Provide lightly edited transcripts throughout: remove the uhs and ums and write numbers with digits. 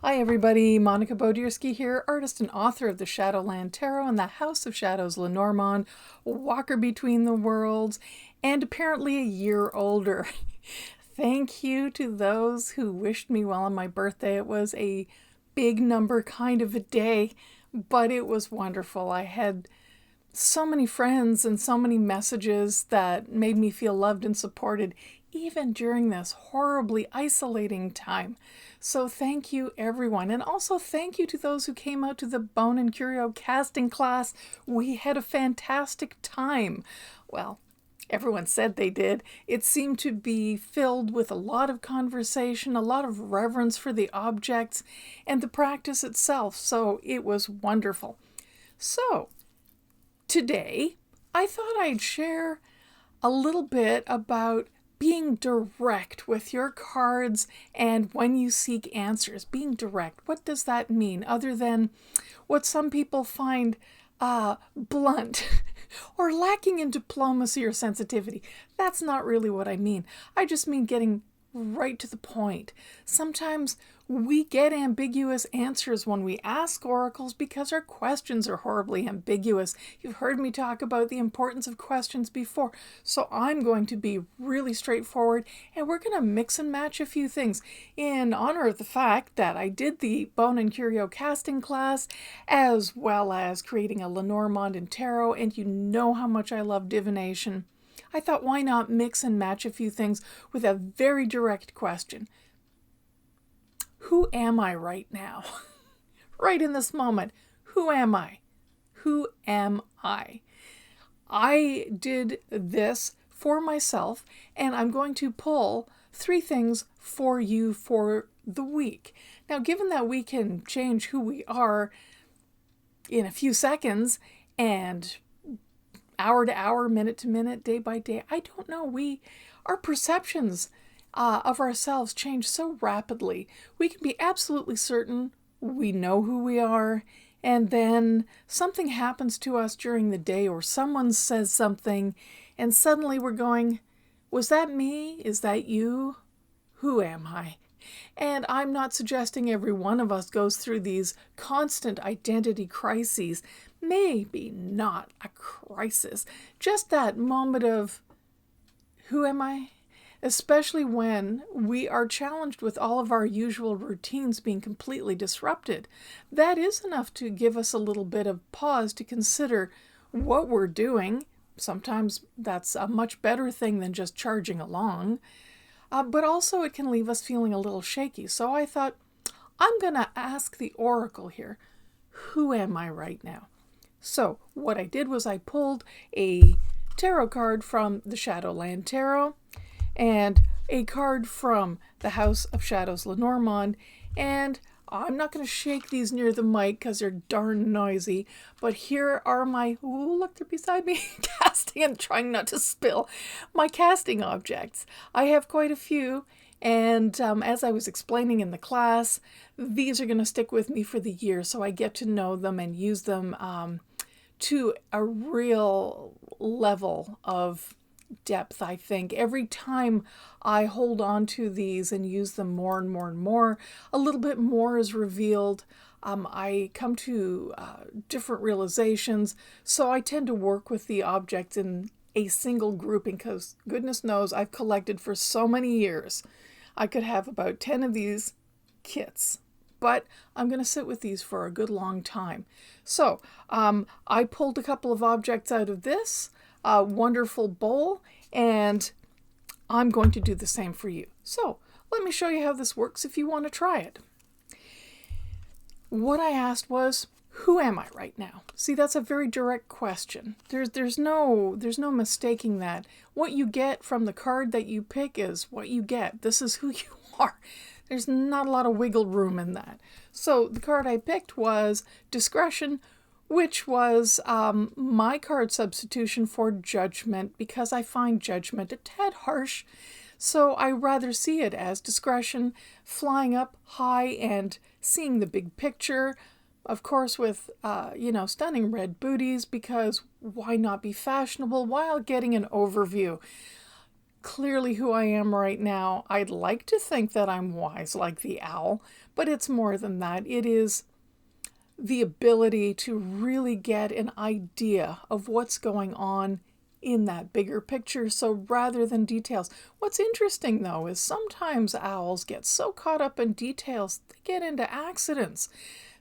Hi everybody, Monica Bodierski here, artist and author of the Shadowland Tarot and the House of Shadows Lenormand, walker between the worlds, and apparently a year older. Thank you to those who wished me well on my birthday. It was a big number kind of a day, but it was wonderful. I had so many friends and so many messages that made me feel loved and supported, even during this horribly isolating time. So thank you, everyone. And also thank you to those who came out to the Bone and Curio casting class. We had a fantastic time. Well, everyone said they did. It seemed to be filled with a lot of conversation, a lot of reverence for the objects, and the practice itself. So it was wonderful. So, today, I thought I'd share a little bit about being direct with your cards and when you seek answers. Being direct, what does that mean other than what some people find blunt or lacking in diplomacy or sensitivity? That's not really what I mean. I just mean getting right to the point. Sometimes we get ambiguous answers when we ask oracles because our questions are horribly ambiguous. You've heard me talk about the importance of questions before, so I'm going to be really straightforward, and we're going to mix and match a few things in honor of the fact that I did the Bone and Curio casting class, as well as creating a Lenormand and Tarot, and you know how much I love divination. I thought, why not mix and match a few things with a very direct question? Who am I right now? Right in this moment. Who am I? Who am I? I did this for myself, and I'm going to pull 3 things for you for the week. Now, given that we can change who we are in a few seconds and hour to hour, minute to minute, day by day, I don't know. Our perceptions of ourselves change so rapidly. We can be absolutely certain we know who we are, and then something happens to us during the day, or someone says something, and suddenly we're going, was that me? Is that you? Who am I? And I'm not suggesting every one of us goes through these constant identity crises. Maybe not a crisis, just that moment of, who am I? Especially when we are challenged with all of our usual routines being completely disrupted. That is enough to give us a little bit of pause to consider what we're doing. Sometimes that's a much better thing than just charging along. But also it can leave us feeling a little shaky. So I thought, I'm going to ask the oracle here, who am I right now? So what I did was I pulled a tarot card from the Shadowland Tarot and a card from the House of Shadows Lenormand, and I'm not going to shake these near the mic because they're darn noisy, but here are my, ooh, look, they're beside me, casting and trying not to spill, my casting objects. I have quite a few, and as I was explaining in the class, these are going to stick with me for the year, so I get to know them and use them to a real level of depth. I think every time I hold on to these and use them more and more and more, a little bit more is revealed. I come to different realizations, so I tend to work with the objects in a single grouping because goodness knows I've collected for so many years. I could have about 10 of these kits, but I'm going to sit with these for a good long time. So I pulled a couple of objects out of this wonderful bowl, and I'm going to do the same for you. So let me show you how this works if you want to try it. What I asked was, who am I right now? See, that's a very direct question. There's no mistaking that. What you get from the card that you pick is what you get. This is who you are. There's not a lot of wiggle room in that. So the card I picked was Discretion, which was my card substitution for Judgment, because I find Judgment a tad harsh. So I rather see it as Discretion, flying up high and seeing the big picture, of course with, stunning red booties, because why not be fashionable while getting an overview? clearly who I am right now. I'd like to think that I'm wise like the owl, but it's more than that. It is the ability to really get an idea of what's going on in that bigger picture, so rather than details. What's interesting though is sometimes owls get so caught up in details they get into accidents.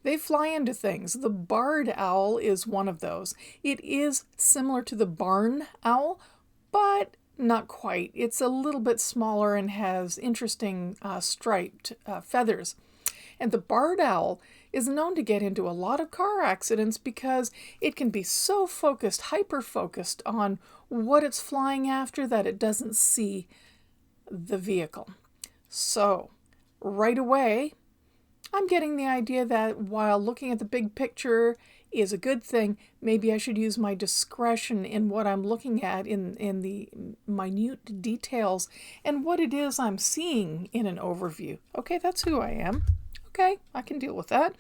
They fly into things. The barred owl is one of those. It is similar to the barn owl, but not quite. It's a little bit smaller and has interesting striped feathers. And the barred owl is known to get into a lot of car accidents because it can be so focused, hyper-focused on what it's flying after that it doesn't see the vehicle. So, right away, I'm getting the idea that while looking at the big picture is a good thing, maybe I should use my discretion in what I'm looking at in the minute details and what it is I'm seeing in an overview. Okay, that's who I am. Okay, I can deal with that.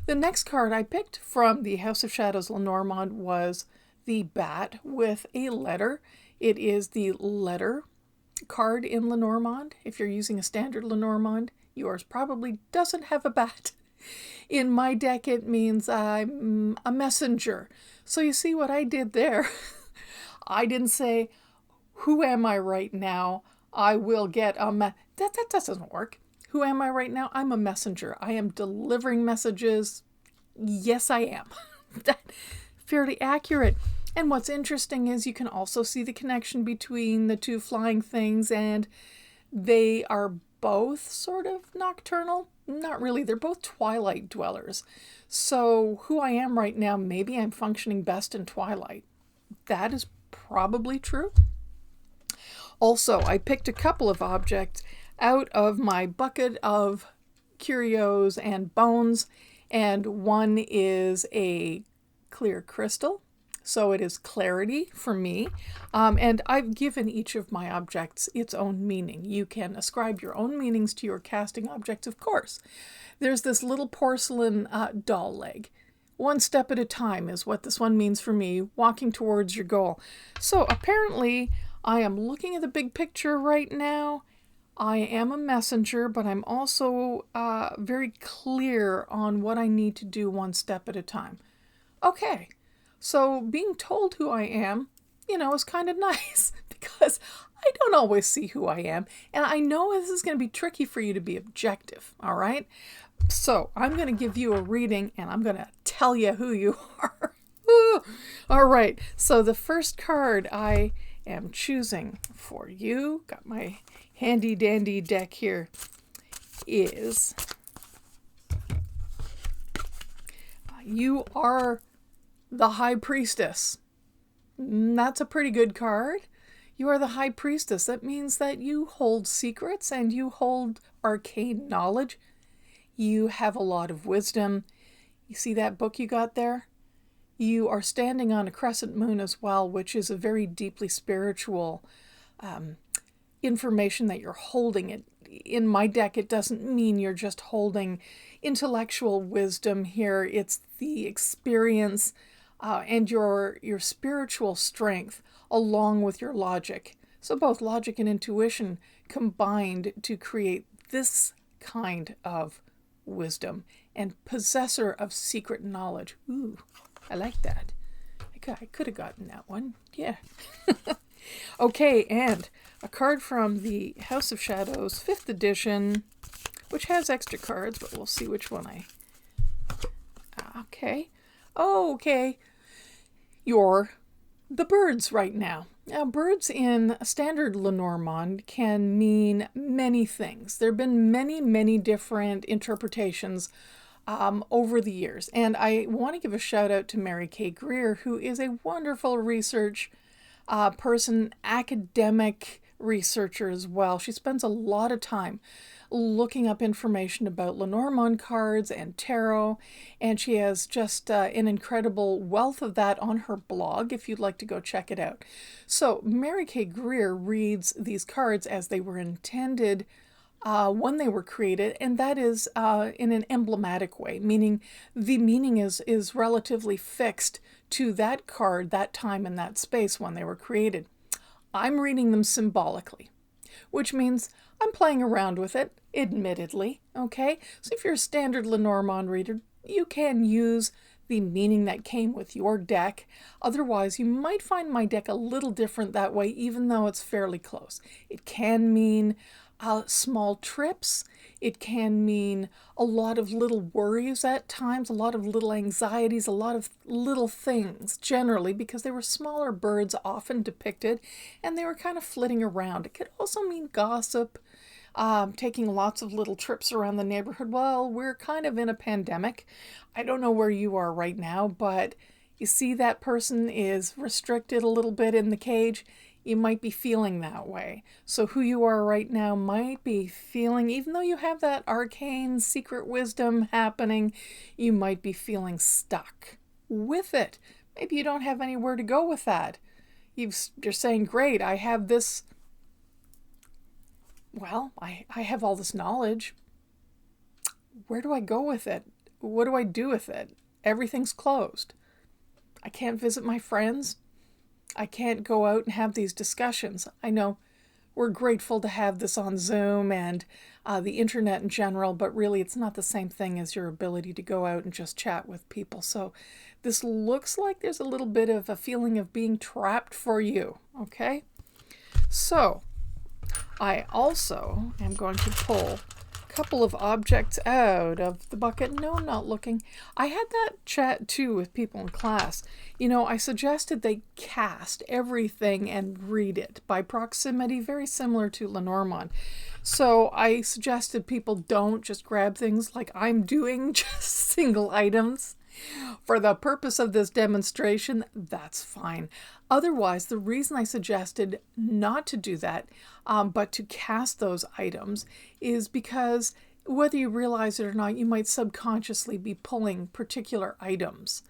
The next card I picked from the House of Shadows Lenormand was the bat with a letter. It is the letter card in Lenormand. If you're using a standard Lenormand, yours probably doesn't have a bat. In my deck, it means I'm a messenger. So you see what I did there? I didn't say, who am I right now? I will get a that doesn't work. Who am I right now? I'm a messenger. I am delivering messages. Yes, I am. That's fairly accurate. And what's interesting is you can also see the connection between the two flying things, and they are both sort of nocturnal. Not really. They're both twilight dwellers. So who I am right now, maybe I'm functioning best in twilight. That is probably true. Also, I picked a couple of objects out of my bucket of curios and bones, and one is a clear crystal, so it is clarity for me, and I've given each of my objects its own meaning. You can ascribe your own meanings to your casting objects, of course. There's this little porcelain doll leg. One step at a time is what this one means for me, walking towards your goal. So apparently I am looking at the big picture right now. I am a messenger, but I'm also very clear on what I need to do one step at a time. Okay, so being told who I am, is kind of nice because I don't always see who I am. And I know this is going to be tricky for you to be objective, all right? So I'm going to give you a reading and I'm going to tell you who you are. All right, so the first card I am choosing for you, got my handy dandy deck here, is you are the High Priestess. That's a pretty good card. You are the High Priestess. That means that you hold secrets and you hold arcane knowledge. You have a lot of wisdom. You see that book you got there? You are standing on a crescent moon as well, which is a very deeply spiritual information that you're holding. It in my deck, it doesn't mean you're just holding intellectual wisdom here. It's the experience and your spiritual strength along with your logic. So both logic and intuition combined to create this kind of wisdom and possessor of secret knowledge. Ooh, I like that. I could have gotten that one. Yeah. Okay, and a card from the House of Shadows 5th edition, which has extra cards, but we'll see which one I... Okay. Oh, okay. You're the birds right now. Now, birds in standard Lenormand can mean many things. There have been many, many different interpretations over the years. And I want to give a shout out to Mary Kay Greer, who is a wonderful research person, academic researcher as well. She spends a lot of time looking up information about Lenormand cards and tarot, and she has just an incredible wealth of that on her blog if you'd like to go check it out. So Mary Kay Greer reads these cards as they were intended when they were created, and that is in an emblematic way, meaning the meaning is relatively fixed to that card, that time, and that space when they were created. I'm reading them symbolically, which means I'm playing around with it, admittedly, okay? So if you're a standard Lenormand reader, you can use the meaning that came with your deck. Otherwise, you might find my deck a little different that way, even though it's fairly close. It can mean small trips. It can mean a lot of little worries at times, a lot of little anxieties, a lot of little things generally, because they were smaller birds often depicted and they were kind of flitting around. It could also mean gossip, taking lots of little trips around the neighborhood. Well, we're kind of in a pandemic. I don't know where you are right now, but you see that person is restricted a little bit in the cage. You might be feeling that way. So who you are right now might be feeling, even though you have that arcane secret wisdom happening, you might be feeling stuck with it. Maybe you don't have anywhere to go with that. You're saying, great, I have this. Well, I have all this knowledge. Where do I go with it? What do I do with it? Everything's closed. I can't visit my friends. I can't go out and have these discussions. I know we're grateful to have this on Zoom and the internet in general, but really it's not the same thing as your ability to go out and just chat with people. So this looks like there's a little bit of a feeling of being trapped for you, okay? So I also am going to pull a couple of objects out of the bucket. No, I'm not looking. I had that chat too with people in class. You know, I suggested they cast everything and read it by proximity, very similar to Lenormand. So I suggested people don't just grab things like I'm doing, just single items. For the purpose of this demonstration, that's fine. Otherwise, the reason I suggested not to do that, but to cast those items, is because whether you realize it or not, you might subconsciously be pulling particular items.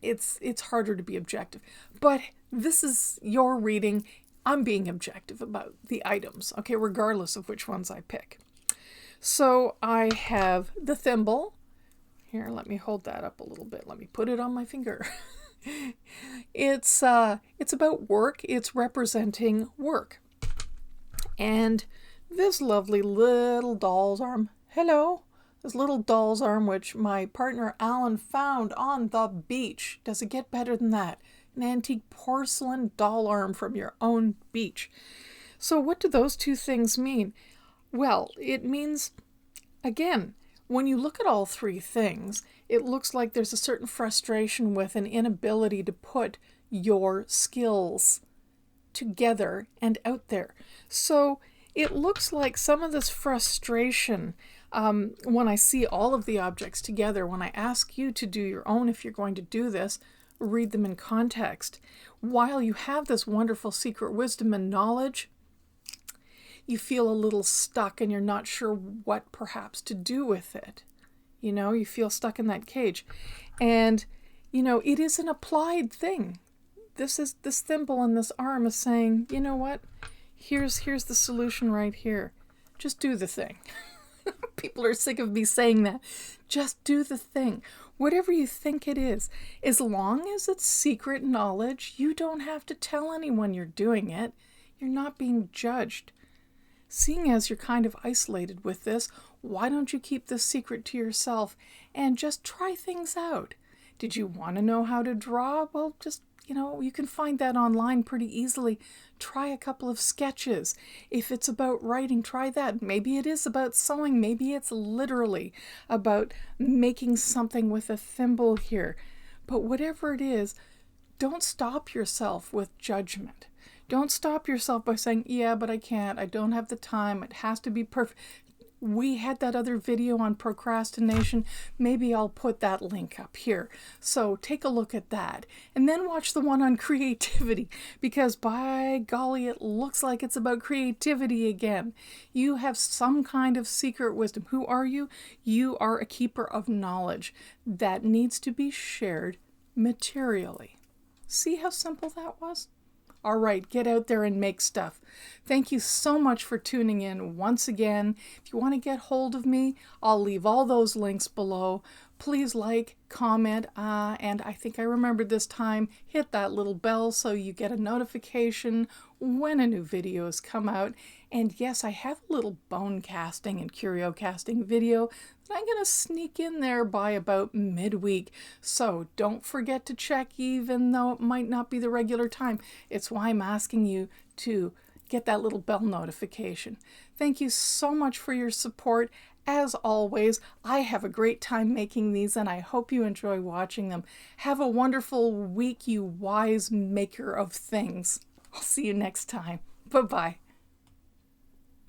It's harder to be objective. But this is your reading. I'm being objective about the items, okay, regardless of which ones I pick. So I have the thimble. Here, let me hold that up a little bit. Let me put it on my finger. It's about work. It's representing work. And this lovely little doll's arm. Hello. This little doll's arm, which my partner Alan found on the beach. Does it get better than that? An antique porcelain doll arm from your own beach. So what do those two things mean? Well, it means, again, when you look at all three things, it looks like there's a certain frustration with an inability to put your skills together and out there. So it looks like some of this frustration, when I see all of the objects together, when I ask you to do your own, if you're going to do this, read them in context. While you have this wonderful secret wisdom and knowledge, you feel a little stuck and you're not sure what perhaps to do with it. You know, you feel stuck in that cage. And, you know, it is an applied thing. This thimble and this arm is saying, you know what? Here's the solution right here. Just do the thing. People are sick of me saying that. Just do the thing. Whatever you think it is. As long as it's secret knowledge, you don't have to tell anyone you're doing it. You're not being judged. Seeing as you're kind of isolated with this, why don't you keep this secret to yourself and just try things out? Did you want to know how to draw? Well, just, you can find that online pretty easily. Try a couple of sketches. If it's about writing, try that. Maybe it is about sewing. Maybe it's literally about making something with a thimble here. But whatever it is, don't stop yourself with judgment. Don't stop yourself by saying, yeah, but I can't. I don't have the time. It has to be perfect. We had that other video on procrastination. Maybe I'll put that link up here. So take a look at that. And then watch the one on creativity, because by golly, it looks like it's about creativity again. You have some kind of secret wisdom. Who are you? You are a keeper of knowledge that needs to be shared materially. See how simple that was? All right, get out there and make stuff. Thank you so much for tuning in once again. If you want to get hold of me, I'll leave all those links below. Please like, comment, and I think I remembered this time, hit that little bell so you get a notification when a new video has come out. And yes, I have a little bone casting and curio casting video that I'm going to sneak in there by about midweek. So don't forget to check, even though it might not be the regular time. It's why I'm asking you to get that little bell notification. Thank you so much for your support. As always, I have a great time making these, and I hope you enjoy watching them. Have a wonderful week, you wise maker of things. I'll see you next time. Bye-bye.